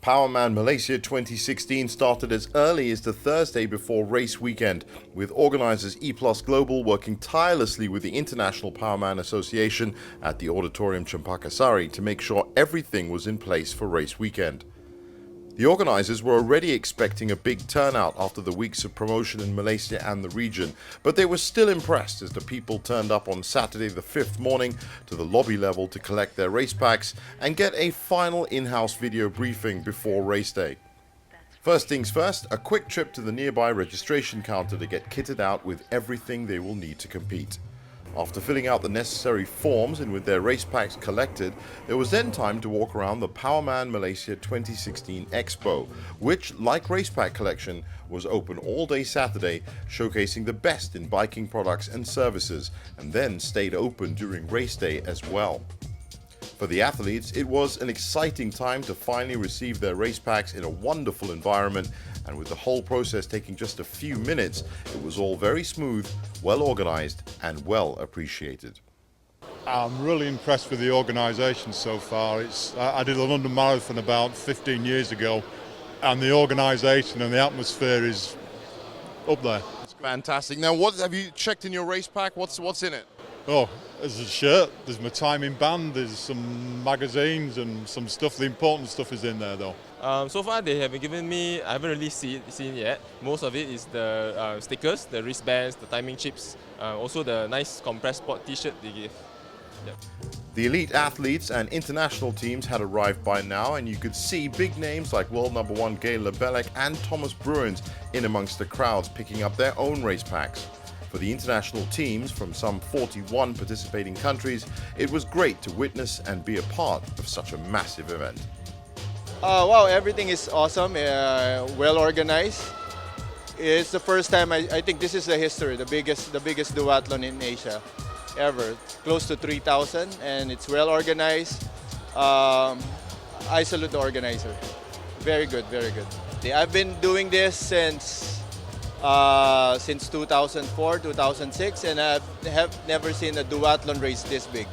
Powerman Malaysia 2016 started as early as the Thursday before race weekend, with organisers E+ Global working tirelessly with the International Powerman Association at the Auditorium Cempaka Sari to make sure everything was in place for race weekend. The organisers were already expecting a big turnout after the weeks of promotion in Malaysia and the region, but they were still impressed as the people turned up on Saturday the 5th morning to the lobby level to collect their race packs and get a final in-house video briefing before race day. First things first, a quick trip to the nearby registration counter to get kitted out with everything they will need to compete. After filling out the necessary forms and with their race packs collected, there was then time to walk around the Powerman Malaysia 2016 Expo, which, like race pack collection, was open all day Saturday, showcasing the best in biking products and services, and then stayed open during race day as well. For the athletes, it was an exciting time to finally receive their race packs in a wonderful environment, and with the whole process taking just a few minutes, it was all very smooth, well organised and well appreciated. I'm really impressed with the organisation so far. I did a London Marathon about 15 years ago, and the organisation and the atmosphere is up there. It's fantastic. Now, what have you checked in your race pack? What's in it? Oh, there's a shirt, there's my timing band, there's some magazines and some stuff. The important stuff is in there though. So far they haven't given me, I haven't really seen yet. Most of it is the stickers, the wristbands, the timing chips, also the nice compressed sport t-shirt they give. Yep. The elite athletes and international teams had arrived by now, and you could see big names like world number one Gail Lebelec and Thomas Bruins in amongst the crowds picking up their own race packs. For the international teams from some 41 participating countries, it was great to witness and be a part of such a massive event. Wow, everything is awesome, well organized. It's the first time, I think this is the history, the biggest duathlon in Asia ever. Close to 3,000, and it's well organized. I salute the organizer. Very good, very good. I've been doing this since 2004, 2006, and I have never seen a duathlon race this big.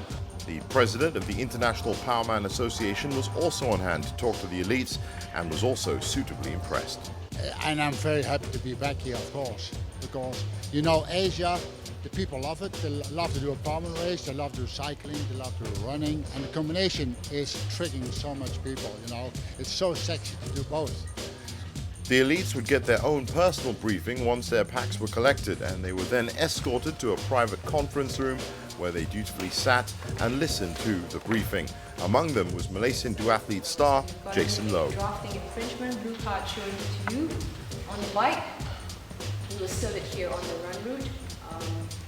The president of the International Powerman Association was also on hand to talk to the elites and was also suitably impressed. And I'm very happy to be back here, of course, because, you know, Asia, the people love it. They love to do a Powerman race, they love to do cycling, they love to do running, and the combination is triggering so much people, you know. It's so sexy to do both. The elites would get their own personal briefing once their packs were collected, and they were then escorted to a private conference room where they dutifully sat and listened to the briefing. Among them was Malaysian duathlete star Jason Lowe. Drafting infringement, blue card showing to you on the bike. We will still adhere on the run route.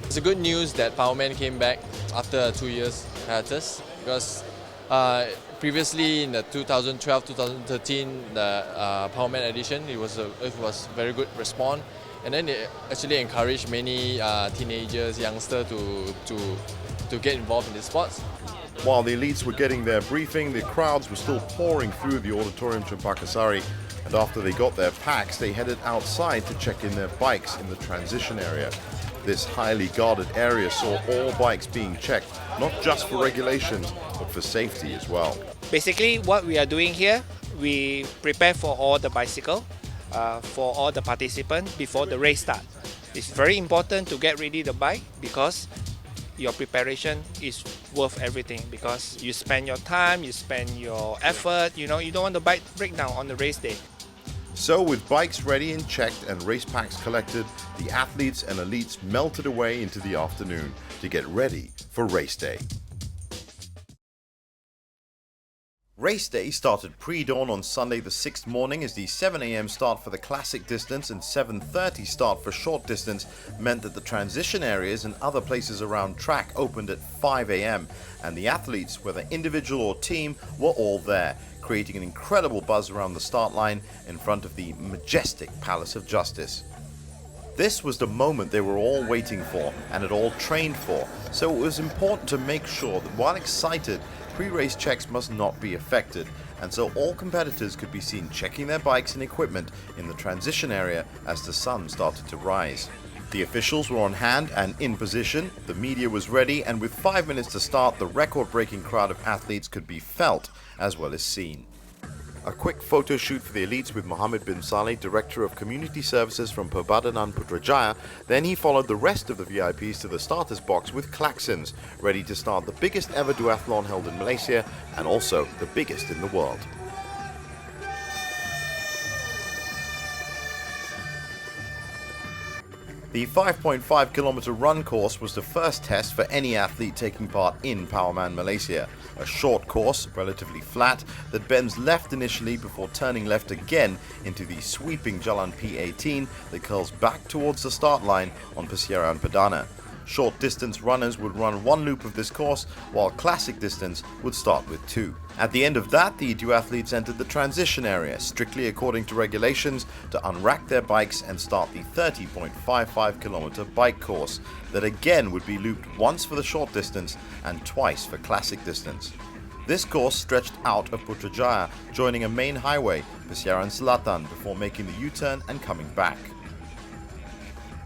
It's a good news that Powerman came back after 2 years hiatus, because previously in the 2012-2013 the Powerman edition, it was very good response, and then they actually encouraged many teenagers, youngsters to get involved in the sports. While the elites were getting their briefing, the crowds were still pouring through the Auditorium Cempaka Sari, and after they got their packs, they headed outside to check in their bikes in the transition area. This highly guarded area saw all bikes being checked, not just for regulations, but for safety as well. Basically, what we are doing here, we prepare for all the bicycle, for all the participants before the race starts. It's very important to get ready the bike because your preparation is worth everything, because you spend your time, you spend your effort, you know, you don't want the bike to break down on the race day. So with bikes ready and checked and race packs collected, the athletes and elites melted away into the afternoon to get ready for race day. Race day started pre-dawn on Sunday the 6th morning, as the 7 a.m. start for the classic distance and 7:30 start for short distance meant that the transition areas and other places around track opened at 5 a.m. and the athletes, whether individual or team, were all there, creating an incredible buzz around the start line in front of the majestic Palace of Justice. This was the moment they were all waiting for and had all trained for, so it was important to make sure that while excited, pre-race checks must not be affected, and so all competitors could be seen checking their bikes and equipment in the transition area as the sun started to rise. The officials were on hand and in position, the media was ready, and with 5 minutes to start, the record-breaking crowd of athletes could be felt as well as seen. A quick photo shoot for the elites with Mohammed bin Saleh, Director of Community Services from Perbadanan Putrajaya. Then he followed the rest of the VIPs to the starters box with klaxons, ready to start the biggest ever duathlon held in Malaysia and also the biggest in the world. The 5.5 kilometer run course was the first test for any athlete taking part in Powerman Malaysia. A short course, relatively flat, that bends left initially before turning left again into the sweeping Jalan P18 that curls back towards the start line on Persiaran Perdana. Short distance runners would run one loop of this course, while classic distance would start with two. At the end of that, the duathletes entered the transition area, strictly according to regulations, to unrack their bikes and start the 30.55 kilometer bike course, that again would be looped once for the short distance and twice for classic distance. This course stretched out of Putrajaya, joining a main highway, Persiaran Selatan, before making the U-turn and coming back.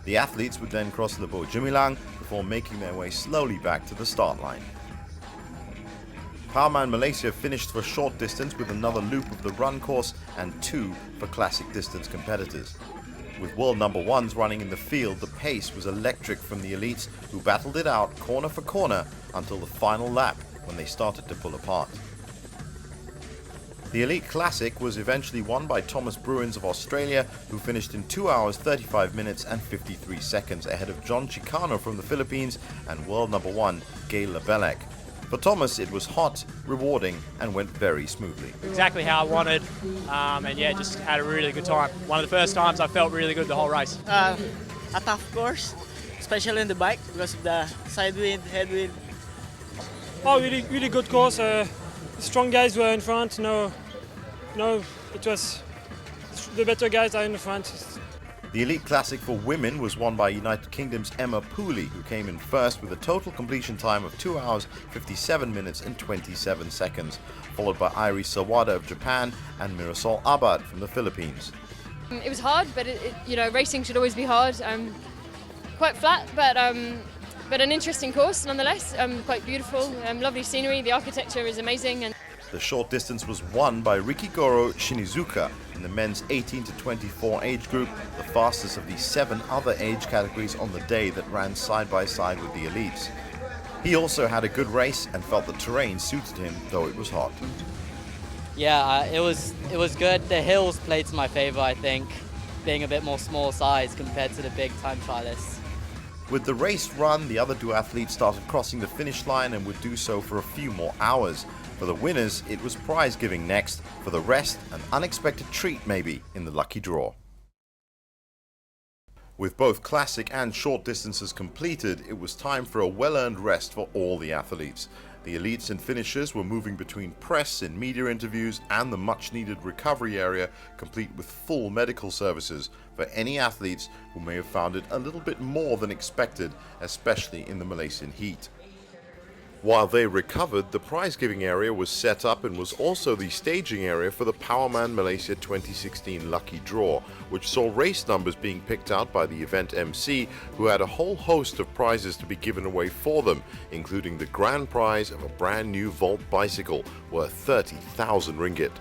The athletes would then cross Lebo Gemilang before making their way slowly back to the start line. Powerman Malaysia finished for short distance with another loop of the run course and two for classic distance competitors. With world number ones running in the field, the pace was electric from the elites, who battled it out corner for corner until the final lap when they started to pull apart. The Elite Classic was eventually won by Thomas Bruins of Australia, who finished in 2 hours 35 minutes and 53 seconds ahead of John Chicano from the Philippines and world number one Gail Lebelec. For Thomas, it was hot, rewarding, and went very smoothly. Exactly how I wanted, and yeah, just had a really good time. One of the first times I felt really good the whole race. A tough course, especially on the bike because of the side wind, headwind. Oh, really good course. Strong guys were in front. No, it was the better guys are in the front. The Elite Classic for women was won by United Kingdom's Emma Pooley, who came in first with a total completion time of 2 hours 57 minutes and 27 seconds, followed by Irie Sawada of Japan and Mirasol Abad from the Philippines. It was hard, but racing should always be hard. Quite flat, but an interesting course nonetheless. Quite beautiful, lovely scenery. The architecture is amazing. And the short distance was won by Rikigoro Shinizuka in the men's 18 to 24 age group, the fastest of the 7 other age categories on the day that ran side by side with the elites. He also had a good race and felt the terrain suited him, though it was hot. Yeah, it was good. The hills played to my favor, I think, being a bit more small size compared to the big time trialists. With the race run, the other duathletes started crossing the finish line and would do so for a few more hours. For the winners, it was prize giving next. For the rest, an unexpected treat maybe in the lucky draw. With both classic and short distances completed, it was time for a well-earned rest for all the athletes. The elites and finishers were moving between press and media interviews and the much-needed recovery area, complete with full medical services for any athletes who may have found it a little bit more than expected, especially in the Malaysian heat. While they recovered, the prize-giving area was set up and was also the staging area for the Powerman Malaysia 2016 Lucky Draw, which saw race numbers being picked out by the event MC, who had a whole host of prizes to be given away for them, including the grand prize of a brand new Volt bicycle worth 30,000 ringgit.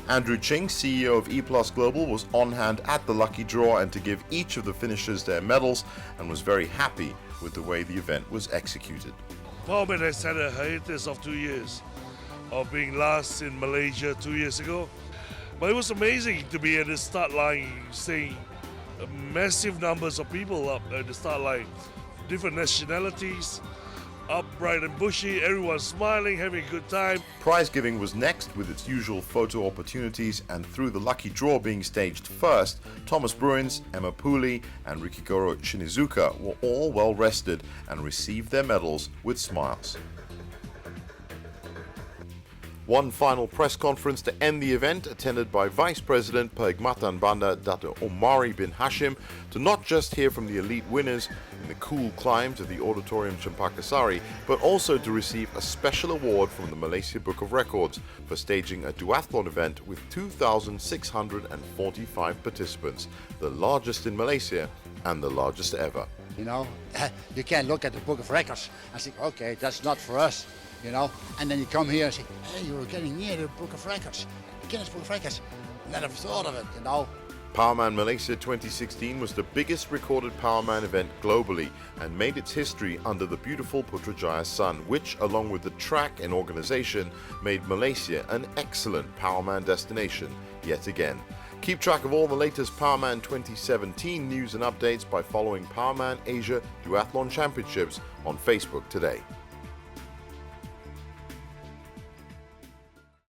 Andrew Ching, CEO of E+ Global, was on hand at the Lucky Draw and to give each of the finishers their medals, and was very happy with the way the event was executed. Powerman has had a hiatus of 2 years of being last in Malaysia 2 years ago. But it was amazing to be at the start line, seeing massive numbers of people up at the start line, different nationalities, upright and bushy, everyone smiling, having a good time. Prize giving was next with its usual photo opportunities, and through the lucky draw being staged first, Thomas Bruins, Emma Pooley and Rikigoro Shinizuka were all well rested and received their medals with smiles. One final press conference to end the event, attended by Vice President Perkhidmatan Bandar Dato' Omari bin Hashim, to not just hear from the elite winners in the cool climb to the Auditorium Cempaka Sari, but also to receive a special award from the Malaysia Book of Records for staging a duathlon event with 2,645 participants, the largest in Malaysia and the largest ever. You know, you can't look at the Book of Records and think, okay, that's not for us. You know, and then you come here and say, hey, you're getting near the Book of Records. Guinness Book of Records. Never thought of it, you know. Powerman Malaysia 2016 was the biggest recorded Powerman event globally and made its history under the beautiful Putrajaya sun, which, along with the track and organization, made Malaysia an excellent Powerman destination yet again. Keep track of all the latest Powerman 2017 news and updates by following Powerman Asia Duathlon Championships on Facebook today.